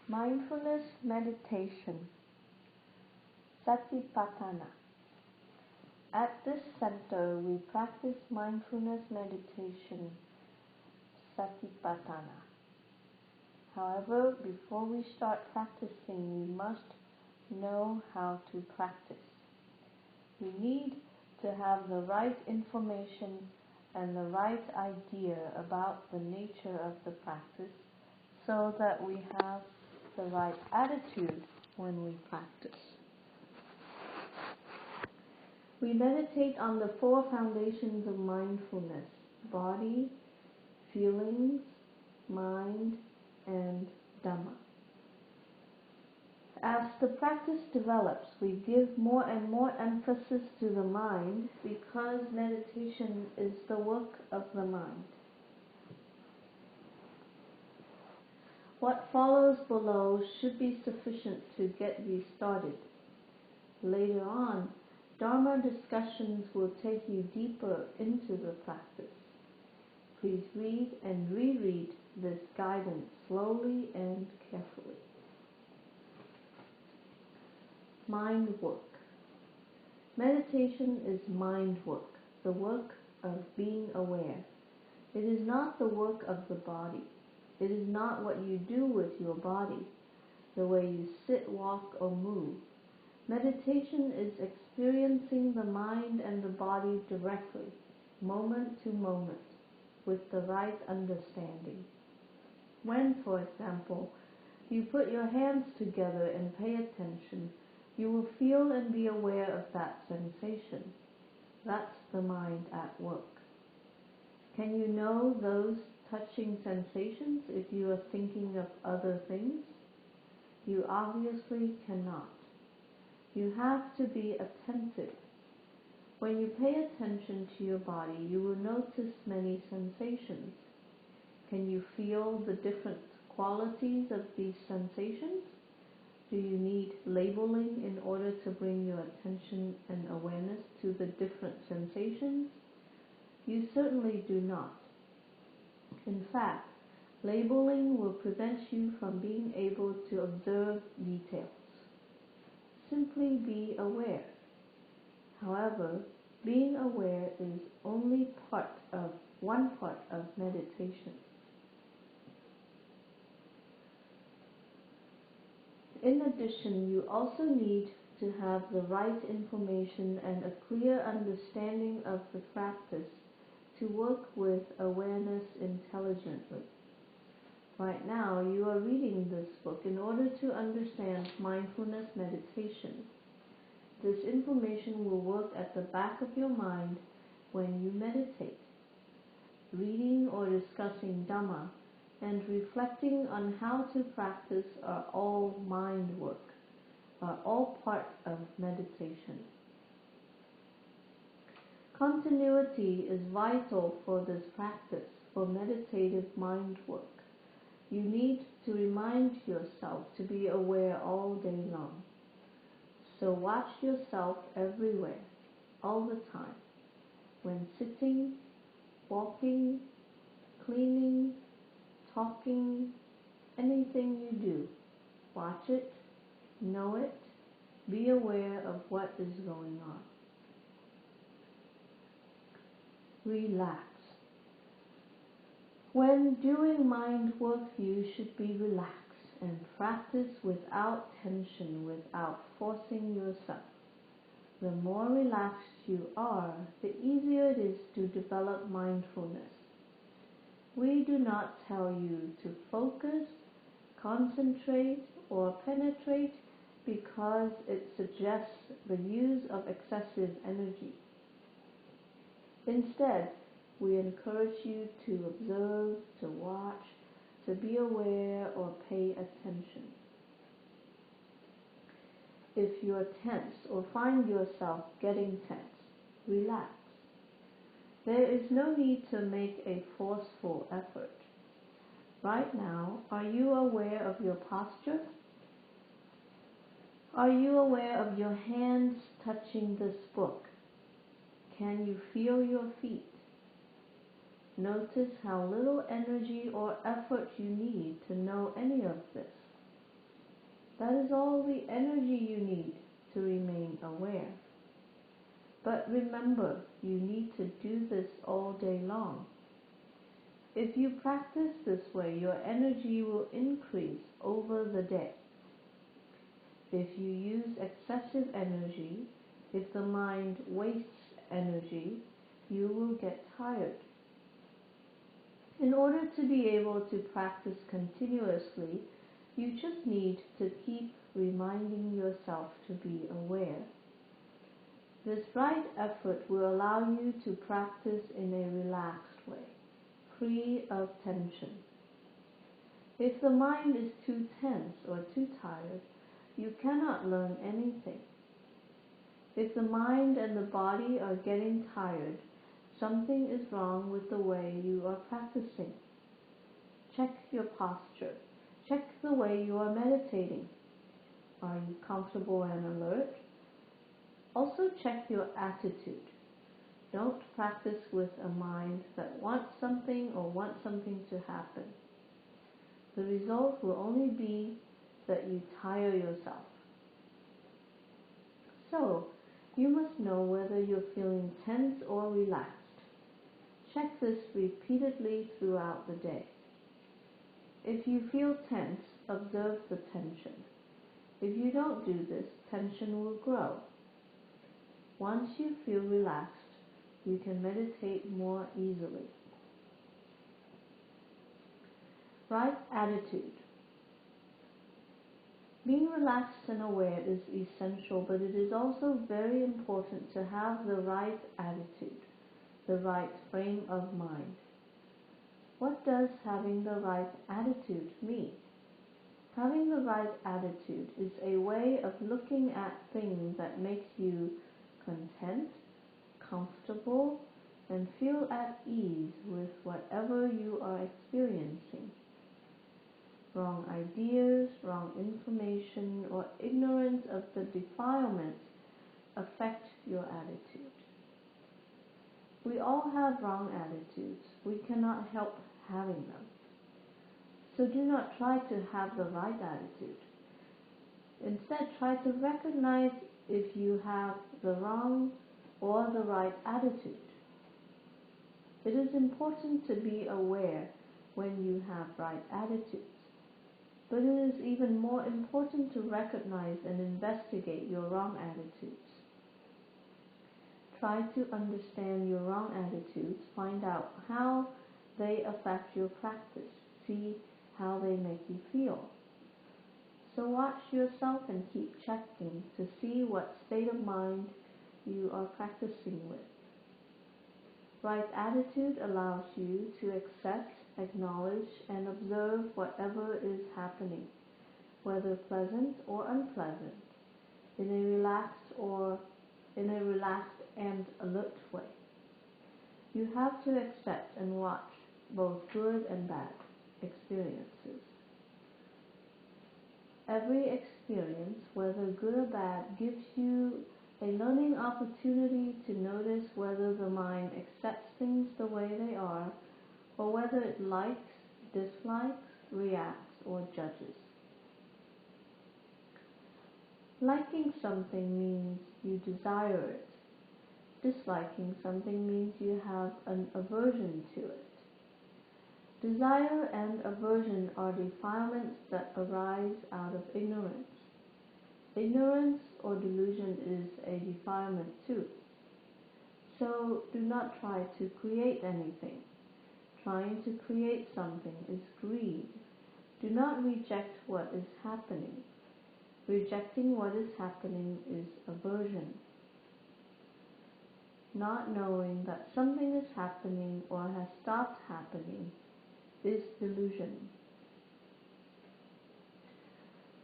Mindfulness meditation, Satipatthana. At this center, we practice mindfulness meditation, Satipatthana. However, before we start practicing, we must know how to practice. We need to have the right information and the right idea about the nature of the practice so that we have the right attitude when we practice. We meditate on the four foundations of mindfulness: body, feelings, mind, and Dhamma. As the practice develops, we give more and more emphasis to the mind because meditation is the work of the mind. What follows below should be sufficient to get you started. Later on, Dhamma discussions will take you deeper into the practice. Please read and reread this guidance slowly and carefully. Mind work. Meditation is mind work, the work of being aware. It is not the work of the body. It is not what you do with your body, the way you sit, walk, or move. Meditation is experiencing the mind and the body directly, moment to moment, with the right understanding. When, for example, you put your hands together and pay attention, you will feel and be aware of that sensation. That's the mind at work. Can you know those touching sensations if you are thinking of other things? You obviously cannot. You have to be attentive. When you pay attention to your body, you will notice many sensations. Can you feel the different qualities of these sensations? Do you need labeling in order to bring your attention and awareness to the different sensations? You certainly do not. In fact, labeling will prevent you from being able to observe details. Simply be aware. However, being aware is only one part of meditation. In addition, you also need to have the right information and a clear understanding of the practice to work with awareness intelligently. Right now, you are reading this book in order to understand mindfulness meditation. This information will work at the back of your mind when you meditate. Reading or discussing Dhamma and reflecting on how to practice are all mind work, are all part of meditation. Continuity is vital for this practice, for meditative mind work. You need to remind yourself to be aware all day long. So watch yourself everywhere, all the time. When sitting, walking, cleaning, talking, anything you do, watch it, know it, be aware of what is going on. Relax. When doing mind work, you should be relaxed and practice without tension, without forcing yourself. The more relaxed you are, the easier it is to develop mindfulness. We do not tell you to focus, concentrate, or penetrate because it suggests the use of excessive energy. Instead, we encourage you to observe, to watch, to be aware or pay attention. If you are tense or find yourself getting tense, relax. There is no need to make a forceful effort. Right now, are you aware of your posture? Are you aware of your hands touching this book? Can you feel your feet? Notice how little energy or effort you need to know any of this. That is all the energy you need to remain aware. But remember, you need to do this all day long. If you practice this way, your energy will increase over the day. If you use excessive energy, if the mind wastes energy, you will get tired. In order to be able to practice continuously, you just need to keep reminding yourself to be aware. This right effort will allow you to practice in a relaxed way, free of tension. If the mind is too tense or too tired, you cannot learn anything. If the mind and the body are getting tired, something is wrong with the way you are practicing. Check your posture. Check the way you are meditating. Are you comfortable and alert? Also check your attitude. Don't practice with a mind that wants something or wants something to happen. The result will only be that you tire yourself. So, you must know whether you're feeling tense or relaxed. Check this repeatedly throughout the day. If you feel tense, observe the tension. If you don't do this, tension will grow. Once you feel relaxed, you can meditate more easily. Right attitude. Being relaxed and aware is essential, but it is also very important to have the right attitude, the right frame of mind. What does having the right attitude mean? Having the right attitude is a way of looking at things that makes you content, comfortable, and feel at ease with whatever you are experiencing. Wrong ideas, wrong information, or ignorance of the defilements affect your attitude. We all have wrong attitudes. We cannot help having them. So do not try to have the right attitude. Instead, try to recognize if you have the wrong or the right attitude. It is important to be aware when you have right attitudes, but it is even more important to recognize and investigate your wrong attitudes. Try to understand your wrong attitudes, find out how they affect your practice, see how they make you feel. So watch yourself and keep checking to see what state of mind you are practicing with. Right attitude allows you to accept, acknowledge, and observe whatever is happening, whether pleasant or unpleasant, in a relaxed and alert way. You have to accept and watch both good and bad experiences. Every experience, whether good or bad, gives you a learning opportunity to notice whether the mind accepts things the way they are, or whether it likes, dislikes, reacts, or judges. Liking something means you desire it. Disliking something means you have an aversion to it. Desire and aversion are defilements that arise out of ignorance. Ignorance or delusion is a defilement too. So do not try to create anything. Trying to create something is greed. Do not reject what is happening. Rejecting what is happening is aversion. Not knowing that something is happening or has stopped happening is delusion.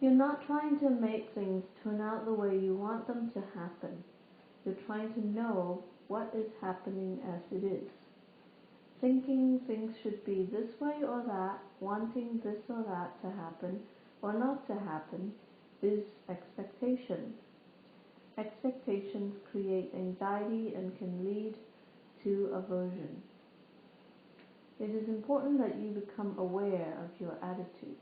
You're not trying to make things turn out the way you want them to happen. You're trying to know what is happening as it is. Thinking things should be this way or that, wanting this or that to happen or not to happen, is expectation. Expectations create anxiety and can lead to aversion. It is important that you become aware of your attitudes.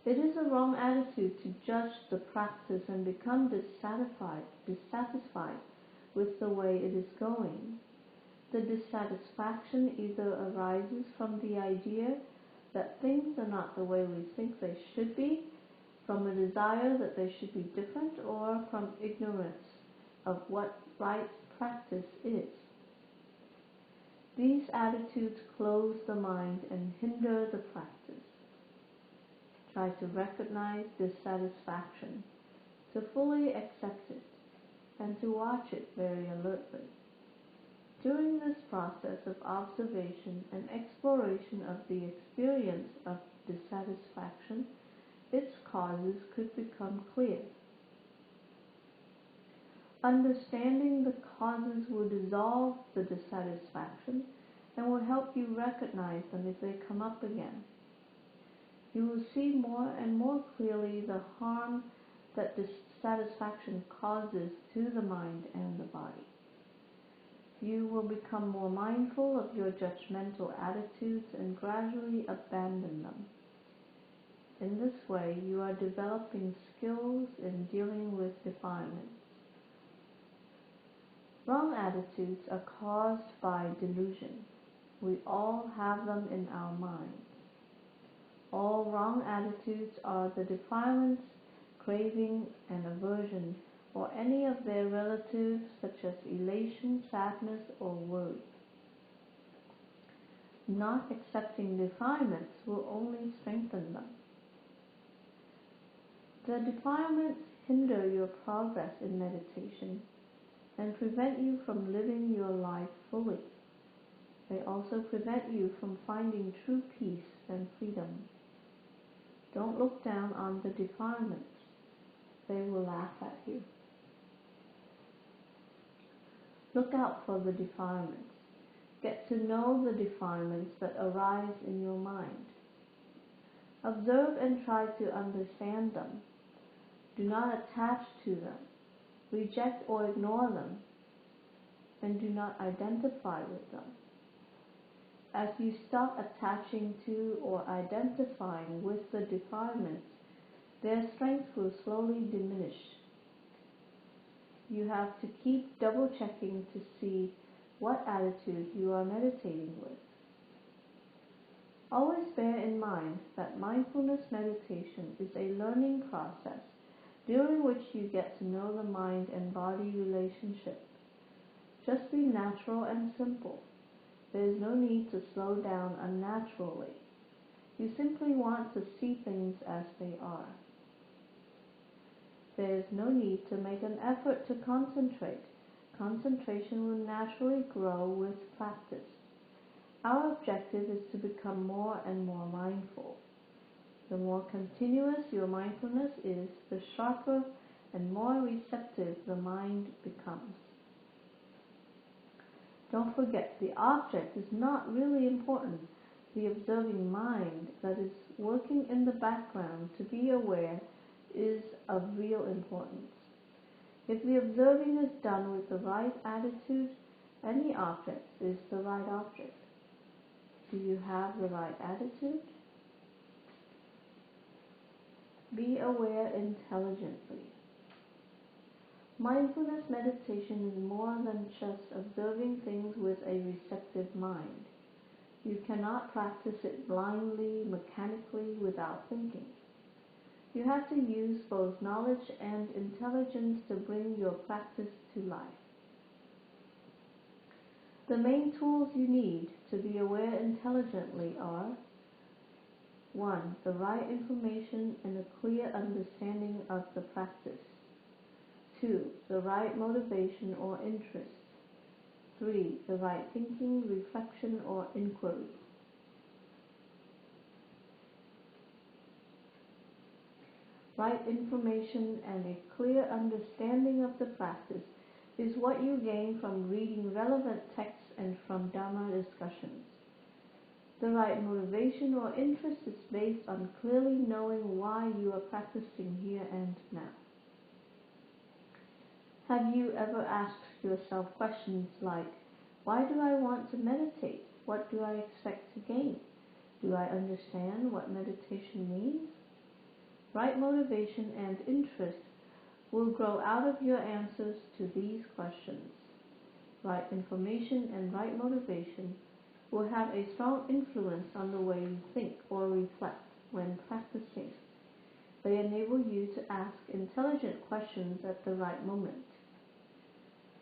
It is a wrong attitude to judge the practice and become dissatisfied with the way it is going. The dissatisfaction either arises from the idea that things are not the way we think they should be, from a desire that they should be different, or from ignorance of what right practice is. These attitudes close the mind and hinder the practice. Try to recognize dissatisfaction, to fully accept it, and to watch it very alertly. During this process of observation and exploration of the experience of dissatisfaction, its causes could become clear. Understanding the causes will dissolve the dissatisfaction and will help you recognize them if they come up again. You will see more and more clearly the harm that dissatisfaction causes to the mind and the body. You will become more mindful of your judgmental attitudes and gradually abandon them. In this way, you are developing skills in dealing with defilements. Wrong attitudes are caused by delusion. We all have them in our minds. All wrong attitudes are the defilements, craving, and aversion, or any of their relatives such as elation, sadness, or worry. Not accepting defilements will only strengthen them. The defilements hinder your progress in meditation and prevent you from living your life fully. They also prevent you from finding true peace and freedom. Don't look down on the defilements. They will laugh at you. Look out for the defilements. Get to know the defilements that arise in your mind. Observe and try to understand them. Do not attach to them. Reject or ignore them. And do not identify with them. As you stop attaching to or identifying with the defilements, their strength will slowly diminish. You have to keep double-checking to see what attitude you are meditating with. Always bear in mind that mindfulness meditation is a learning process during which you get to know the mind and body relationship. Just be natural and simple. There is no need to slow down unnaturally. You simply want to see things as they are. There is no need to make an effort to concentrate. Concentration will naturally grow with practice. Our objective is to become more and more mindful. The more continuous your mindfulness is, the sharper and more receptive the mind becomes. Don't forget, the object is not really important. The observing mind that is working in the background to be aware is of real importance. If the observing is done with the right attitude, any object is the right object. Do you have the right attitude? Be aware intelligently. Mindfulness meditation is more than just observing things with a receptive mind. You cannot practice it blindly, mechanically, without thinking. You have to use both knowledge and intelligence to bring your practice to life. The main tools you need to be aware intelligently are: 1. The right information and a clear understanding of the practice. 2. The right motivation or interest. 3. The right thinking, reflection, or inquiry. Right information and a clear understanding of the practice is what you gain from reading relevant texts and from Dhamma discussions. The right motivation or interest is based on clearly knowing why you are practicing here and now. Have you ever asked yourself questions like, why do I want to meditate? What do I expect to gain? Do I understand what meditation means? Right motivation and interest will grow out of your answers to these questions. Right information and right motivation will have a strong influence on the way you think or reflect when practicing. They enable you to ask intelligent questions at the right moment.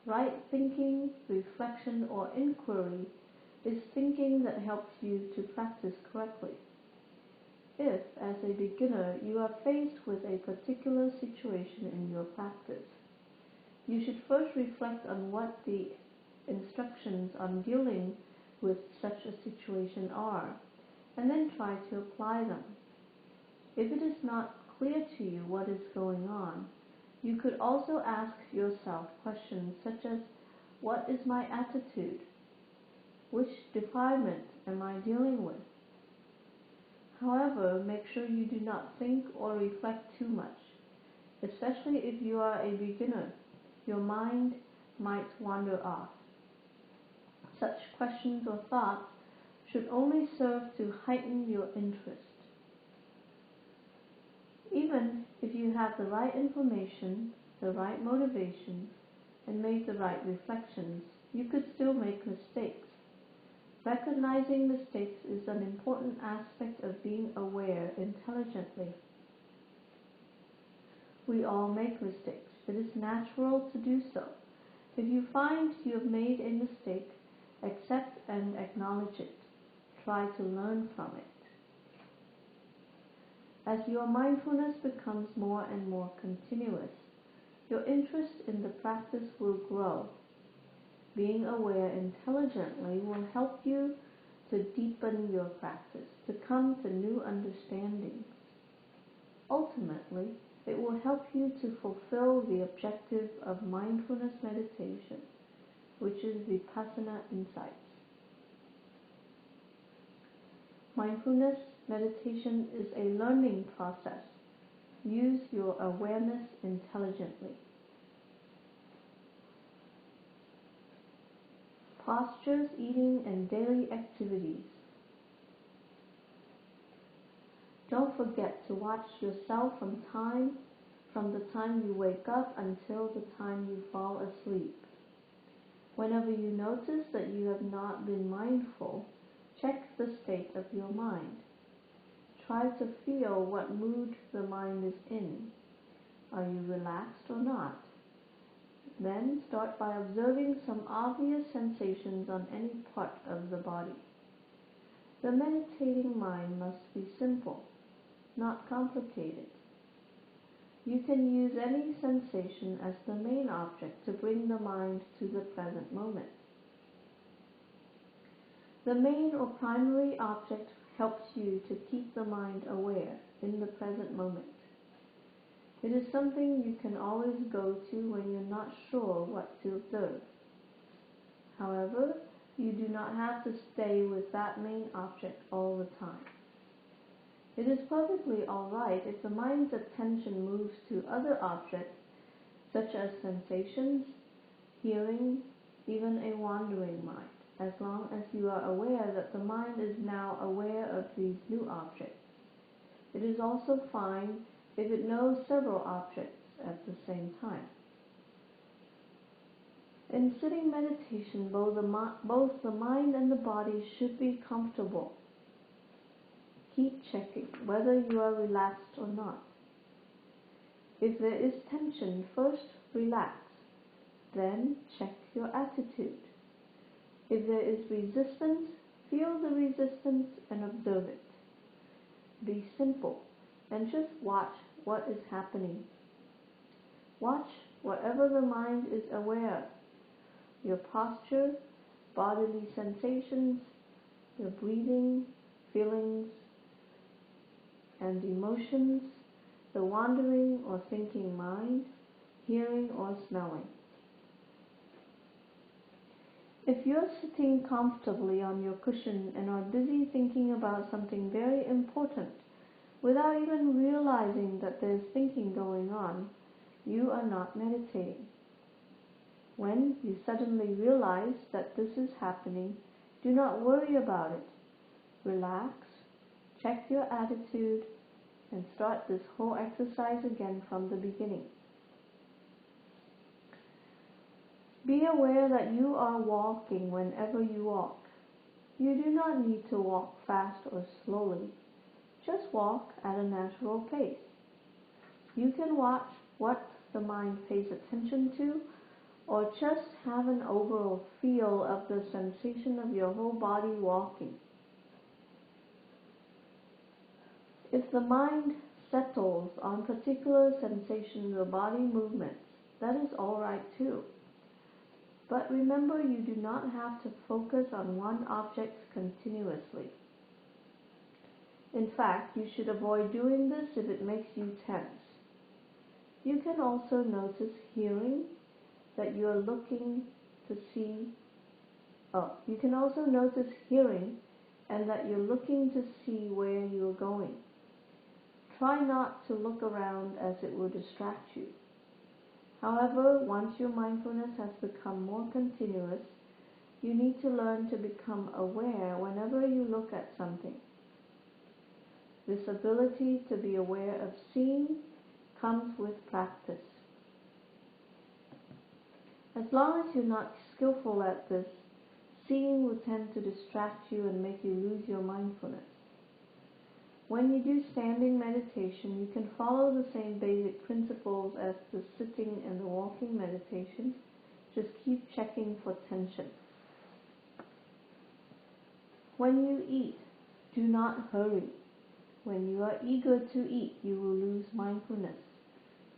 Right thinking, reflection, or inquiry is thinking that helps you to practice correctly. If, as a beginner, you are faced with a particular situation in your practice, you should first reflect on what the instructions on dealing with such a situation are, and then try to apply them. If it is not clear to you what is going on, you could also ask yourself questions such as, what is my attitude? Which defilement am I dealing with? However, make sure you do not think or reflect too much, especially if you are a beginner. Your mind might wander off. Such questions or thoughts should only serve to heighten your interest. Even if you have the right information, the right motivation, and made the right reflections, you could still make mistakes. Recognizing mistakes is an important aspect of being aware intelligently. We all make mistakes. It is natural to do so. If you find you have made a mistake, accept and acknowledge it. Try to learn from it. As your mindfulness becomes more and more continuous, your interest in the practice will grow. Being aware intelligently will help you to deepen your practice, to come to new understandings. Ultimately, it will help you to fulfill the objective of mindfulness meditation, which is vipassana insights. Mindfulness meditation is a learning process. Use your awareness intelligently. Postures, eating, and daily activities. Don't forget to watch yourself from the time you wake up until the time you fall asleep. Whenever you notice that you have not been mindful, check the state of your mind. Try to feel what mood the mind is in. Are you relaxed or not? Then start by observing some obvious sensations on any part of the body. The meditating mind must be simple, not complicated. You can use any sensation as the main object to bring the mind to the present moment. The main or primary object helps you to keep the mind aware in the present moment. It is something you can always go to when you're not sure what to observe. However, you do not have to stay with that main object all the time. It is perfectly all right if the mind's attention moves to other objects, such as sensations, hearing, even a wandering mind, as long as you are aware that the mind is now aware of these new objects. It is also fine if it knows several objects at the same time. In sitting meditation, both the mind and the body should be comfortable. Keep checking whether you are relaxed or not. If there is tension, first relax, then check your attitude. If there is resistance, feel the resistance and observe it. Be simple and just watch what is happening. Watch whatever the mind is aware of. Your posture, bodily sensations, your breathing, feelings, and emotions, the wandering or thinking mind, hearing or smelling. If you're sitting comfortably on your cushion and are busy thinking about something very important, without even realizing that there's thinking going on, you are not meditating. When you suddenly realize that this is happening, do not worry about it. Relax, check your attitude, and start this whole exercise again from the beginning. Be aware that you are walking whenever you walk. You do not need to walk fast or slowly. Just walk at a natural pace. You can watch what the mind pays attention to, or just have an overall feel of the sensation of your whole body walking. If the mind settles on particular sensations or body movements, that is all right too. But remember, you do not have to focus on one object continuously. In fact, you should avoid doing this if it makes you tense. You can also notice hearing that you are looking to see. You can also notice hearing and that you're looking to see where you're going. Try not to look around as it will distract you. However, once your mindfulness has become more continuous, you need to learn to become aware whenever you look at something. This ability to be aware of seeing comes with practice. As long as you're not skillful at this, seeing will tend to distract you and make you lose your mindfulness. When you do standing meditation, you can follow the same basic principles as the sitting and the walking meditations. Just keep checking for tension. When you eat, do not hurry. When you are eager to eat, you will lose mindfulness.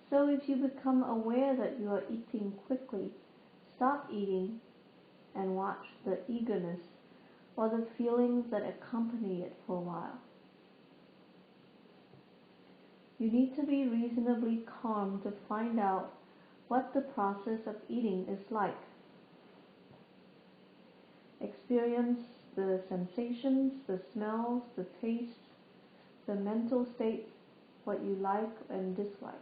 So if you become aware that you are eating quickly, stop eating and watch the eagerness or the feelings that accompany it for a while. You need to be reasonably calm to find out what the process of eating is like. Experience the sensations, the smells, the tastes, the mental states, what you like and dislike.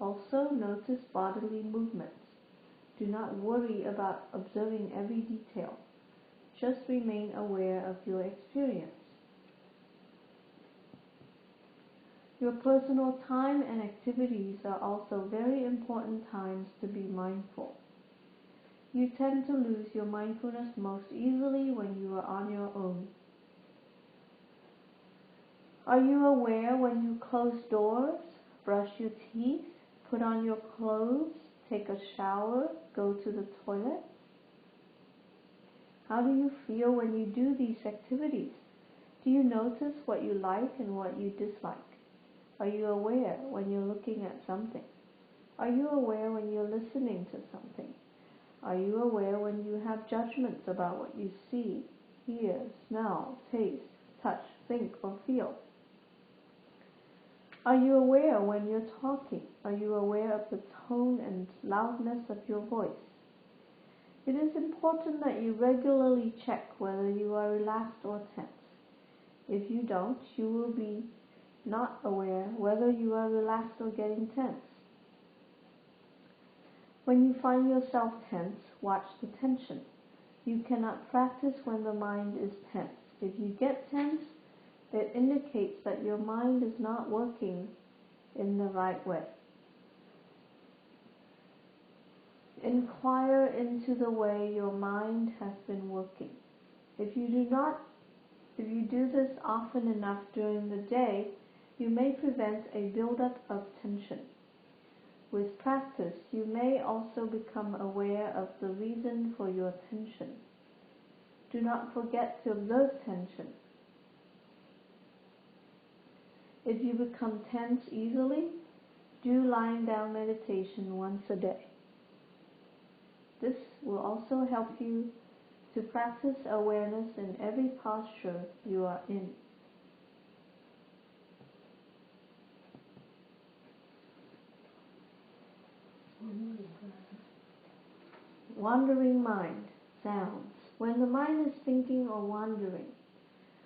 Also notice bodily movements. Do not worry about observing every detail. Just remain aware of your experience. Your personal time and activities are also very important times to be mindful. You tend to lose your mindfulness most easily when you are on your own. Are you aware when you close doors, brush your teeth, put on your clothes, take a shower, go to the toilet? How do you feel when you do these activities? Do you notice what you like and what you dislike? Are you aware when you're looking at something? Are you aware when you're listening to something? Are you aware when you have judgments about what you see, hear, smell, taste, touch, think, or feel? Are you aware when you're talking? Are you aware of the tone and loudness of your voice? It is important that you regularly check whether you are relaxed or tense. If you don't, you will be not aware whether you are relaxed or getting tense. When you find yourself tense, watch the tension. You cannot practice when the mind is tense. If you get tense, it indicates that your mind is not working in the right way. Inquire into the way your mind has been working. If you do this often enough during the day, you may prevent a buildup of tension. With practice, you may also become aware of the reason for your tension. Do not forget to observe tension. If you become tense easily, do lying down meditation once a day. This will also help you to practice awareness in every posture you are in. Wandering mind, sounds. When the mind is thinking or wandering,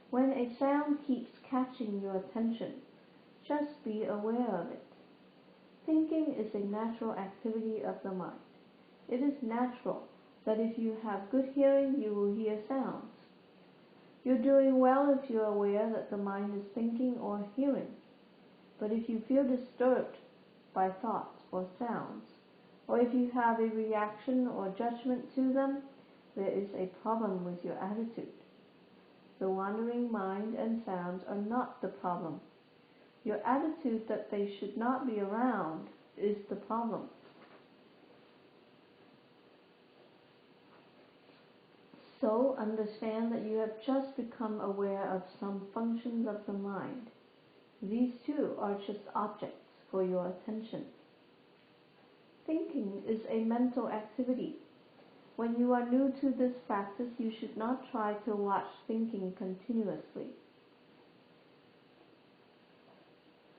when a sound keeps catching your attention, just be aware of it. Thinking is a natural activity of the mind. It is natural that if you have good hearing, you will hear sounds. You're doing well if you're aware that the mind is thinking or hearing. But if you feel disturbed by thoughts or sounds, or if you have a reaction or judgment to them, there is a problem with your attitude. The wandering mind and sounds are not the problem. Your attitude that they should not be around is the problem. So understand that you have just become aware of some functions of the mind. These too are just objects for your attention. Thinking is a mental activity. When you are new to this practice, you should not try to watch thinking continuously.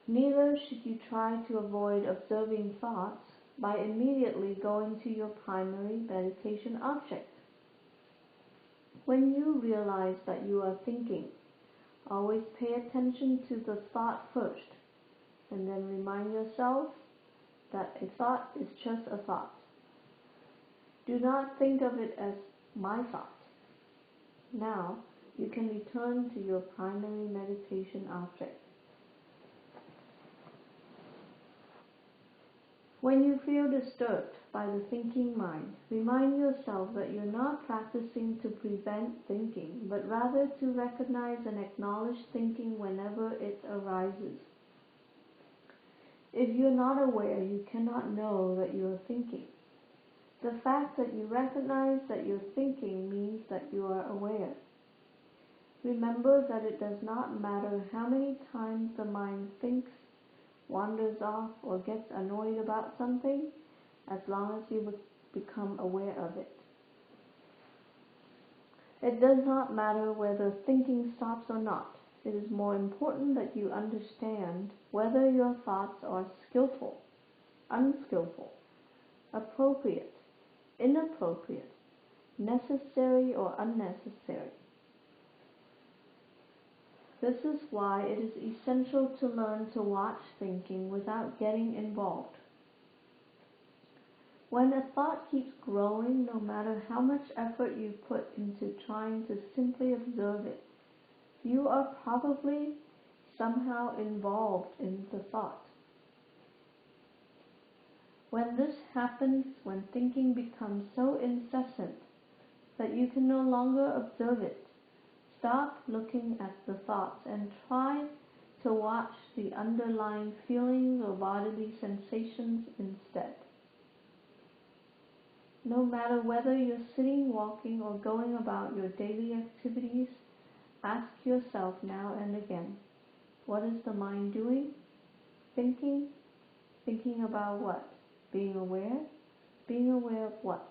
Neither should you try to avoid observing thoughts by immediately going to your primary meditation object. When you realize that you are thinking, always pay attention to the thought first, and then remind yourself that a thought is just a thought. Do not think of it as my thought. Now you can return to your primary meditation object. When you feel disturbed by the thinking mind, remind yourself that you're not practicing to prevent thinking, but rather to recognize and acknowledge thinking whenever it arises. If you're not aware, you cannot know that you are thinking. The fact that you recognize that you're thinking means that you are aware. Remember that it does not matter how many times the mind thinks, wanders off, or gets annoyed about something, as long as you become aware of it. It does not matter whether thinking stops or not. It is more important that you understand whether your thoughts are skillful, unskillful, appropriate, inappropriate, necessary or unnecessary. This is why it is essential to learn to watch thinking without getting involved. When a thought keeps growing, no matter how much effort you put into trying to simply observe it, you are probably somehow involved in the thought. When this happens, when thinking becomes so incessant that you can no longer observe it, stop looking at the thoughts and try to watch the underlying feelings or bodily sensations instead. No matter whether you're sitting, walking, or going about your daily activities, ask yourself now and again, what is the mind doing? Thinking? Thinking about what? Being aware? Being aware of what?